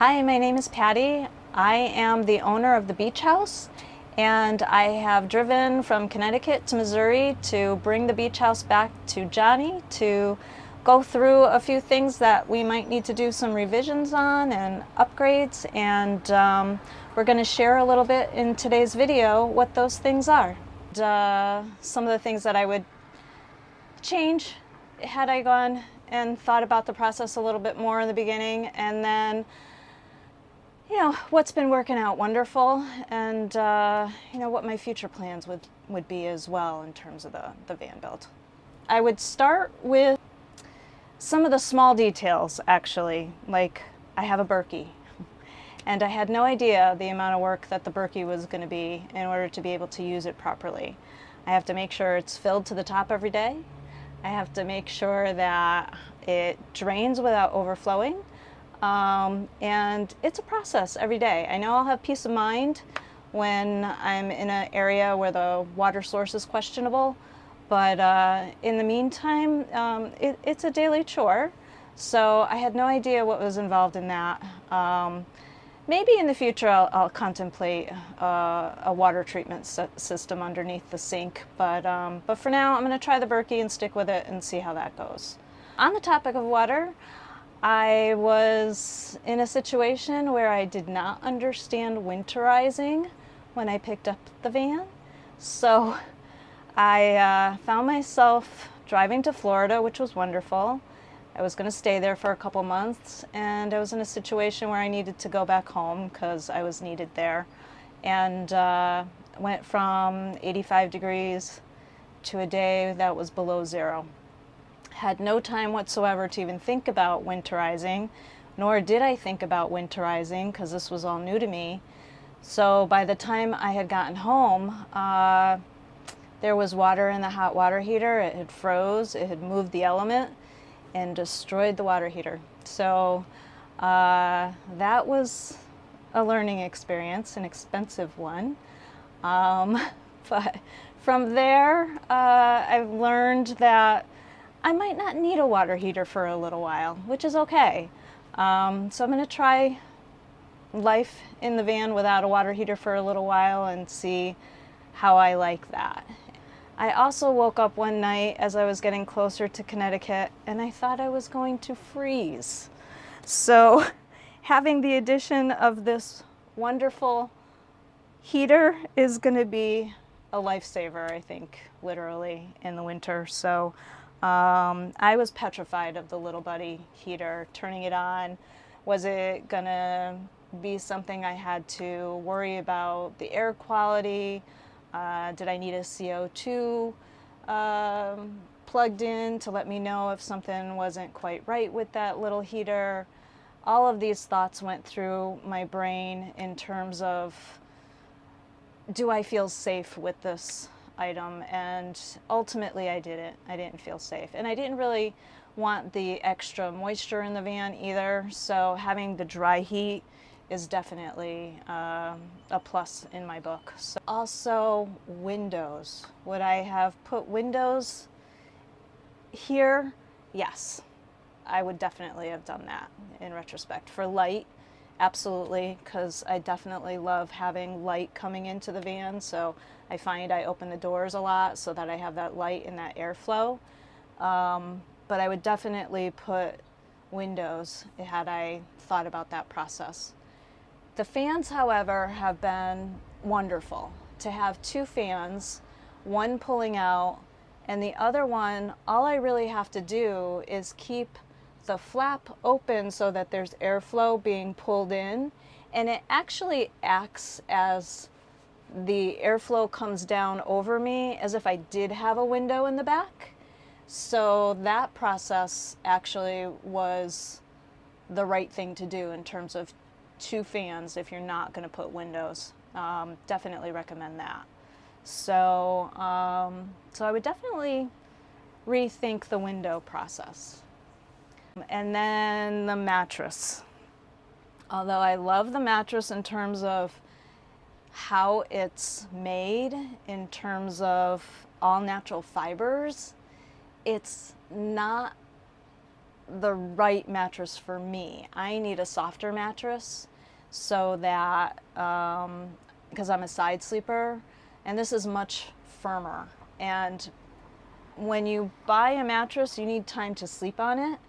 Hi, my name is Patty. I am the owner of the beach house, and I have driven from Connecticut to Missouri to bring the beach house back to Jonnie to go through a few things that we might need to do some revisions on and upgrades, and we're going to share a little bit in today's video what those things are. Some of the things that I would change had I gone and thought about the process a little bit more in the beginning, and then what's been working out wonderful, and what my future plans would be as well in terms of the van build. I would start with some of the small details, actually, like I have a Berkey, and I had no idea the amount of work that the Berkey was going to be in order to be able to use it properly. I have to make sure it's filled to the top every day. I have to make sure that it drains without overflowing. And it's a process every day. I know I'll have peace of mind when I'm in an area where the water source is questionable, but in the meantime, it's a daily chore. So I had no idea what was involved in that. Maybe in the future I'll contemplate a water treatment system underneath the sink, but for now I'm going to try the Berkey and stick with it and see how that goes. On the topic of water, I was in a situation where I did not understand winterizing when I picked up the van. So I found myself driving to Florida, which was wonderful. I was going to stay there for a couple months, and I was in a situation where I needed to go back home because I was needed there. And went from 85 degrees to a day that was below zero. Had no time whatsoever to even think about winterizing, nor did I think about winterizing because this was all new to me. So by the time I had gotten home, there was water in the hot water heater. It had froze, it had moved the element and destroyed the water heater. So that was a learning experience, an expensive one. But from there, I've learned that I might not need a water heater for a little while, which is okay. So I'm going to try life in the van without a water heater for a little while and see how I like that. I also woke up one night as I was getting closer to Connecticut, and I thought I was going to freeze. So having the addition of this wonderful heater is going to be a lifesaver, I think, literally, in the winter. So I was petrified of the little buddy heater, turning it on. Was it gonna be something I had to worry about the air quality? Did I need a CO2 plugged in to let me know if something wasn't quite right with that little heater? All of these thoughts went through my brain in terms of, do I feel safe with this item? And ultimately I didn't feel safe, and I didn't really want the extra moisture in the van either, so having the dry heat is definitely a plus in my book. So also windows. Would I have put windows here? Yes, I would definitely have done that in retrospect. For light, absolutely, because I definitely love having light coming into the van, so I find I open the doors a lot so that I have that light and that airflow. But I would definitely put windows had I thought about that process. The fans, however, have been wonderful. To have two fans, one pulling out and the other one, all I really have to do is keep the flap open so that there's airflow being pulled in, and it actually acts as the airflow comes down over me as if I did have a window in the back. So that process actually was the right thing to do in terms of two fans if you're not going to put windows. Definitely recommend that. So I would definitely rethink the window process. And then the mattress. Although I love the mattress in terms of how it's made, in terms of all natural fibers, it's not the right mattress for me. I need a softer mattress so that, because I'm a side sleeper, and this is much firmer. And when you buy a mattress, you need time to sleep on it.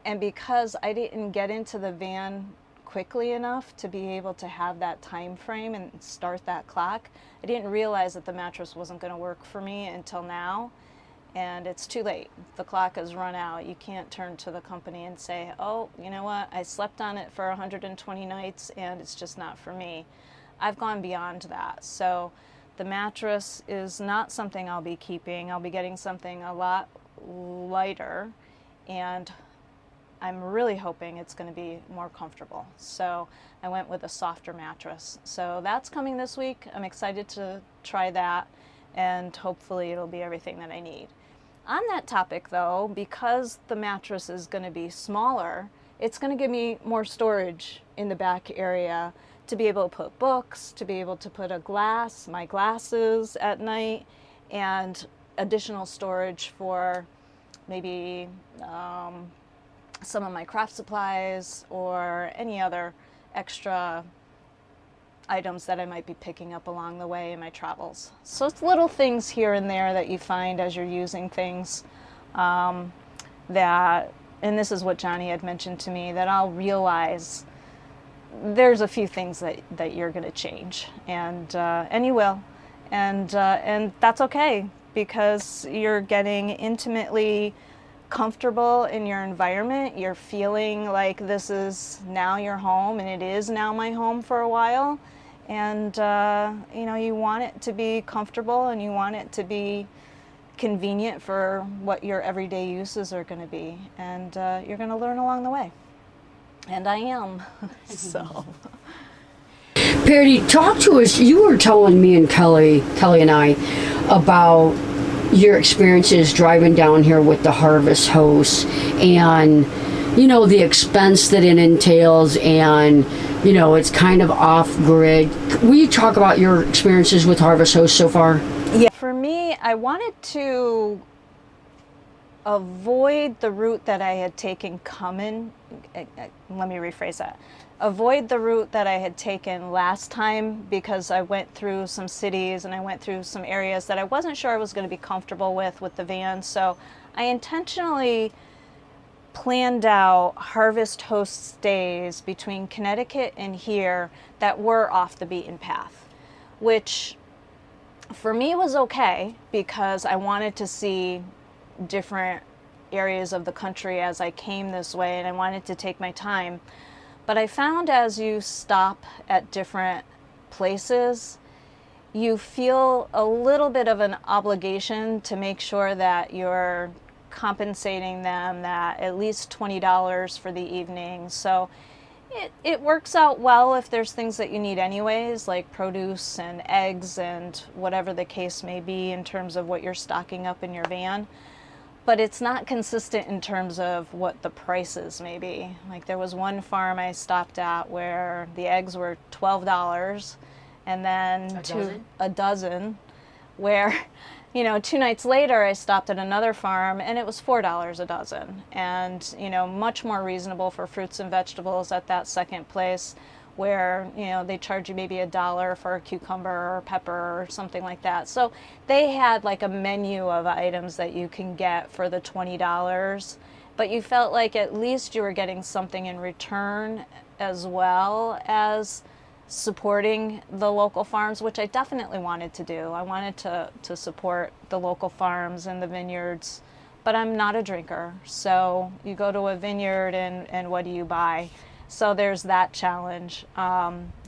And because I didn't get into the van quickly enough to be able to have that time frame and start that clock, I didn't realize that the mattress wasn't going to work for me until now. And it's too late. The clock has run out. You can't turn to the company and say, oh, you know what, I slept on it for 120 nights and it's just not for me. I've gone beyond that. So the mattress is not something I'll be keeping. I'll be getting something a lot lighter, and I'm really hoping it's going to be more comfortable. So I went with a softer mattress. So that's coming this week. I'm excited to try that, and hopefully it'll be everything that I need. On that topic though, because the mattress is going to be smaller, it's going to give me more storage in the back area to be able to put books, to be able to put my glasses at night, and additional storage for maybe some of my craft supplies or any other extra items that I might be picking up along the way in my travels. So it's little things here and there that you find as you're using things that, and this is what Jonnie had mentioned to me, that I'll realize there's a few things that you're going to change, and you will, and that's okay, because you're getting intimately comfortable in your environment. You're feeling like this is now your home, and it is now my home for a while. And you know, you want it to be comfortable, and you want it to be convenient for what your everyday uses are going to be. And you're going to learn along the way. And I am. So. Patty, talk to us. You were telling me and Kelly and I about your experiences driving down here with the harvest host, and you know, the expense that it entails, and you know, it's kind of off grid. Will you talk about your experiences with harvest host so far? Yeah, for me, I wanted to avoid the route that I had taken coming. Let me rephrase that. Avoid the route that I had taken last time, because I went through some cities and I went through some areas that I wasn't sure I was going to be comfortable with the van. So I intentionally planned out harvest host stays between Connecticut and here that were off the beaten path, which for me was okay, because I wanted to see different areas of the country as I came this way, and I wanted to take my time. But I found as you stop at different places, you feel a little bit of an obligation to make sure that you're compensating them that at least $20 for the evening. So it works out well if there's things that you need anyways, like produce and eggs and whatever the case may be in terms of what you're stocking up in your van. But it's not consistent in terms of what the prices may be. Like there was one farm I stopped at where the eggs were $12, and then a dozen, where, you know, 2 nights later I stopped at another farm and it was $4 a dozen. And, you know, much more reasonable for fruits and vegetables at that second place, where, you know, they charge you maybe $1 for a cucumber or pepper or something like that. So they had like a menu of items that you can get for the $20, but you felt like at least you were getting something in return, as well as supporting the local farms, which I definitely wanted to do. I wanted to support the local farms and the vineyards, but I'm not a drinker. So you go to a vineyard and what do you buy? So there's that challenge.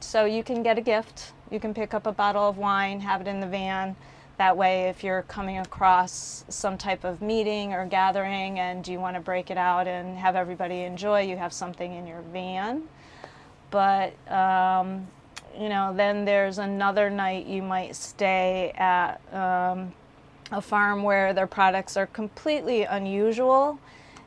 So you can get a gift. You can pick up a bottle of wine, have it in the van. That way, if you're coming across some type of meeting or gathering and you want to break it out and have everybody enjoy, you have something in your van. But, you know, then there's another night you might stay at a farm where their products are completely unusual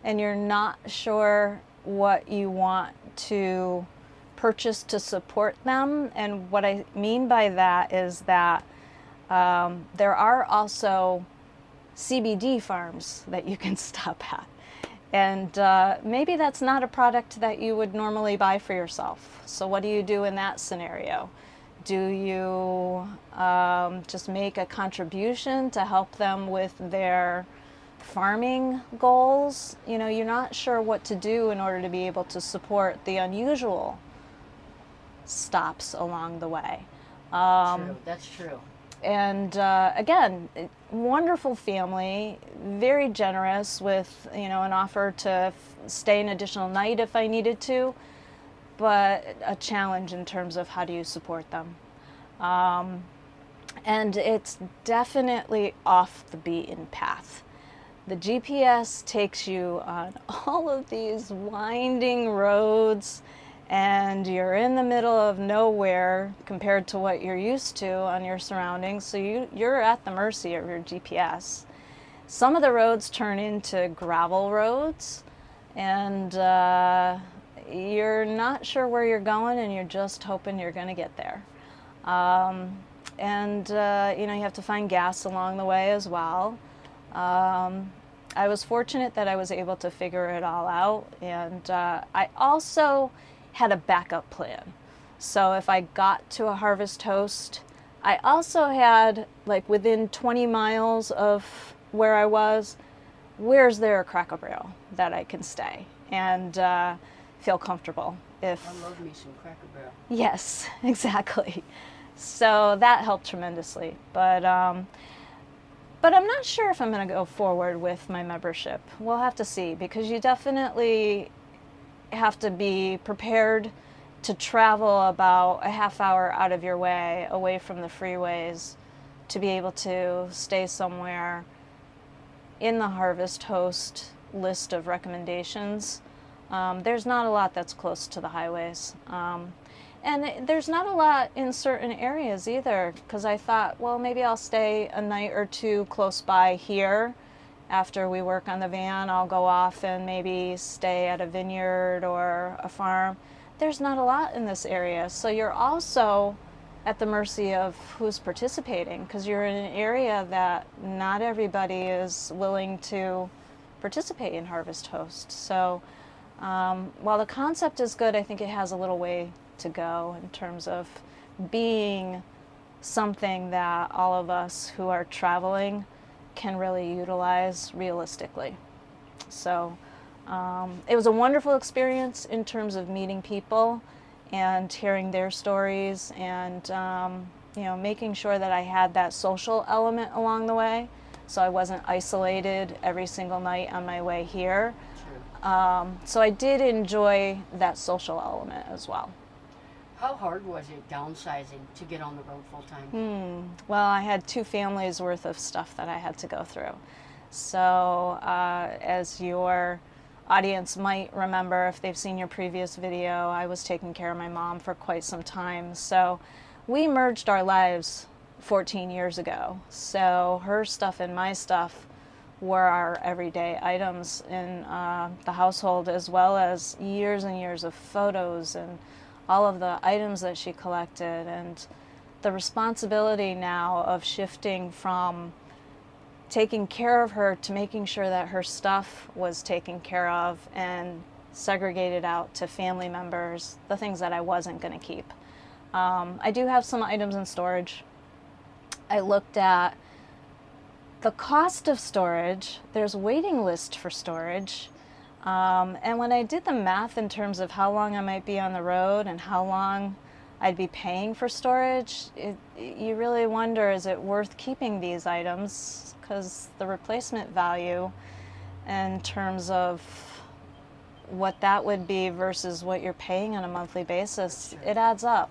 and you're not sure what you want to purchase to support them. And what I mean by that is that there are also CBD farms that you can stop at. And maybe that's not a product that you would normally buy for yourself. So what do you do in that scenario? Do you just make a contribution to help them with their farming goals? You know, you're not sure what to do in order to be able to support the unusual stops along the way. True, that's true. And again, wonderful family, very generous with, you know, an offer to stay an additional night if I needed to, but a challenge in terms of how do you support them. And it's definitely off the beaten path. The GPS takes you on all of these winding roads, and you're in the middle of nowhere compared to what you're used to on your surroundings, so you're at the mercy of your GPS. Some of the roads turn into gravel roads, and you're not sure where you're going, and you're just hoping you're going to get there. And you know, you have to find gas along the way as well. I was fortunate that I was able to figure it all out, and I also had a backup plan. So if I got to a harvest host, I also had, like, within 20 miles of where I was, where's there a Cracker Barrel that I can stay and feel comfortable? I love me some Cracker Barrel. Yes, exactly. So that helped tremendously. But I'm not sure if I'm going to go forward with my membership. We'll have to see, because you definitely have to be prepared to travel about a half hour out of your way, away from the freeways, to be able to stay somewhere in the Harvest Host list of recommendations. There's not a lot that's close to the highways. And there's not a lot in certain areas either, because I thought, well, maybe I'll stay a night or two close by here. After we work on the van, I'll go off and maybe stay at a vineyard or a farm. There's not a lot in this area, so you're also at the mercy of who's participating, because you're in an area that not everybody is willing to participate in Harvest Host. So while the concept is good, I think it has a little way to go in terms of being something that all of us who are traveling can really utilize realistically. So it was a wonderful experience in terms of meeting people and hearing their stories, and you know, making sure that I had that social element along the way, so I wasn't isolated every single night on my way here. So I did enjoy that social element as well. How hard was it downsizing to get on the road full time? Well, I had 2 families worth of stuff that I had to go through. So as your audience might remember, if they've seen your previous video, I was taking care of my mom for quite some time. So we merged our lives 14 years ago. So her stuff and my stuff were our everyday items in the household, as well as years and years of photos and all of the items that she collected, and the responsibility now of shifting from taking care of her to making sure that her stuff was taken care of and segregated out to family members, the things that I wasn't going to keep. I do have some items in storage. I looked at the cost of storage. There's a waiting list for storage. And when I did the math in terms of how long I might be on the road and how long I'd be paying for storage, you really wonder, is it worth keeping these items? Because the replacement value in terms of what that would be versus what you're paying on a monthly basis, it adds up.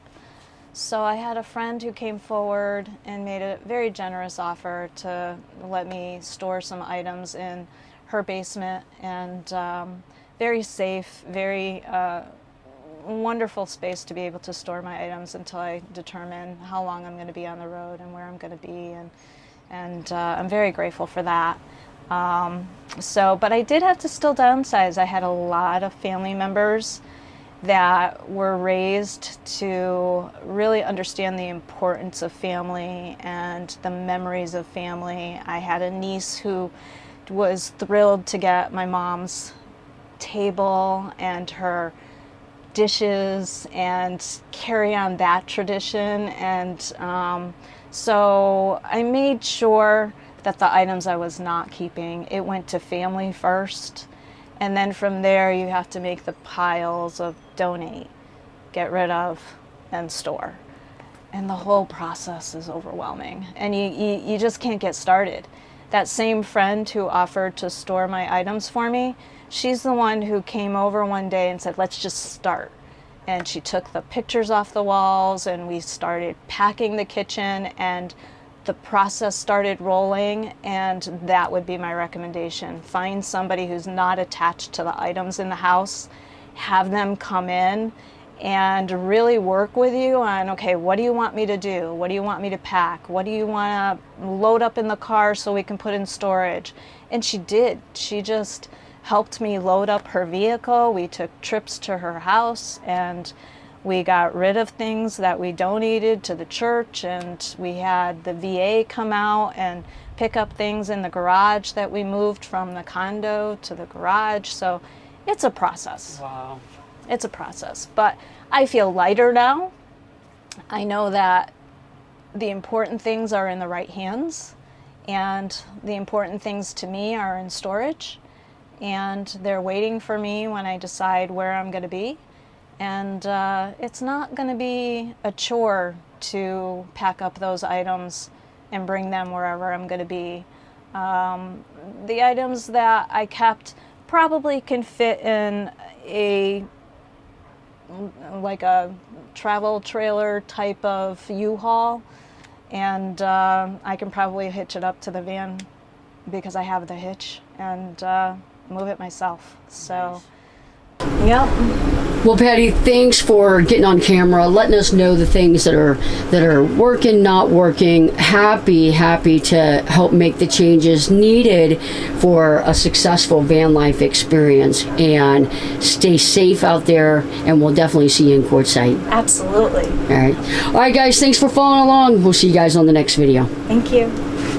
So I had a friend who came forward and made a very generous offer to let me store some items in her basement, and very safe, very wonderful space to be able to store my items until I determine how long I'm going to be on the road and where I'm going to be, and I'm very grateful for that. But I did have to still downsize. I had a lot of family members that were raised to really understand the importance of family and the memories of family. I had a niece who was thrilled to get my mom's table and her dishes and carry on that tradition. And so I made sure that the items I was not keeping, it went to family first. And then from there, you have to make the piles of donate, get rid of, and store. And the whole process is overwhelming. And you just can't get started. That same friend who offered to store my items for me, she's the one who came over one day and said, let's just start. And she took the pictures off the walls and we started packing the kitchen and the process started rolling. And that would be my recommendation. Find somebody who's not attached to the items in the house, have them come in and really work with you on, okay, what do you want me to do? What do you want me to pack? What do you want to load up in the car so we can put in storage? And she did. She just helped me load up her vehicle. We took trips to her house and we got rid of things that we donated to the church, and we had the VA come out and pick up things in the garage that we moved from the condo to the garage. So it's a process. Wow. It's a process, but I feel lighter now. I know that the important things are in the right hands, and the important things to me are in storage, and they're waiting for me when I decide where I'm going to be. And it's not going to be a chore to pack up those items and bring them wherever I'm going to be. The items that I kept probably can fit in like a travel trailer type of U-Haul, and I can probably hitch it up to the van because I have the hitch, and move it myself. So, yep. Well, Patty, thanks for getting on camera, letting us know the things that are working, not working. Happy to help make the changes needed for a successful van life experience. And stay safe out there, and we'll definitely see you in Quartzsite. Absolutely. All right, guys, thanks for following along. We'll see you guys on the next video. Thank you.